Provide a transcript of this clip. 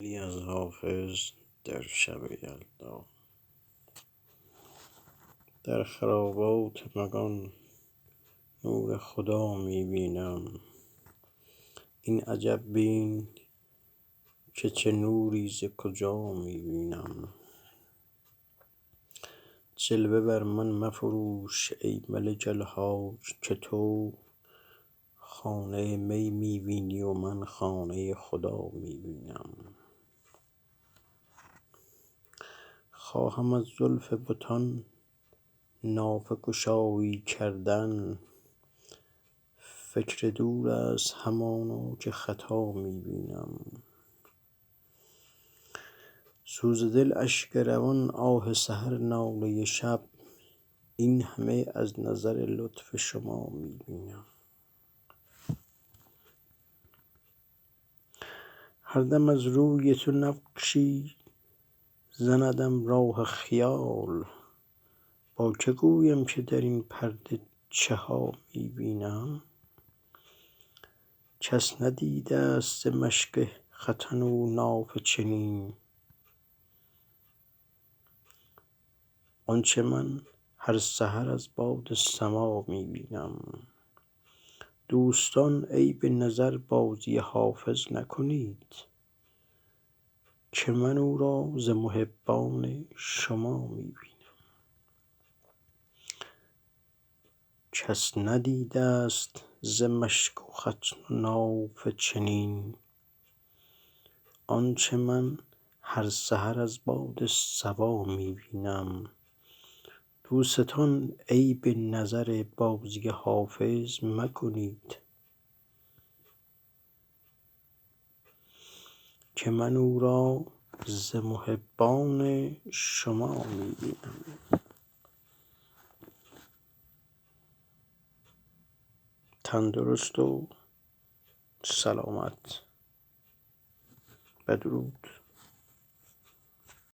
از حافظ در شب یلدا. در خرابات مغان نور خدا می بینم. این عجب بین که چه نوری ز کجا می بینم. جلوه بر من مفروش ای ملک الحاج، که تو خانه می می بینی و من خانه خدا می بینم. خواهم از زلف بتان نافه گشایی کردن، فکر دور است همانا که خطا می بینم. سوز دل اشک روان آه سحر ناله شب، این همه از نظر لطف شما می بینم. هر دم از روی تو نقشی زندم راه خیال، با که گویم که در این پرده چه ها می بینم. کس ندیده است ز مشک ختن او نافه چنین، آنچه من هر سحر از باد سما می بینم. دوستان عیب نظر بازی حافظ نکنید، که من او را ز محبان شما می بینم. کس ندیده است ز مشک و ختن و نافه چنین، آنچه من هر سحر از باد صبا می بینم. دوستان عیب نظر بازی حافظ مکنید، که من او را ز محبان شما می بینم. تندرست و سلامت. بدرود.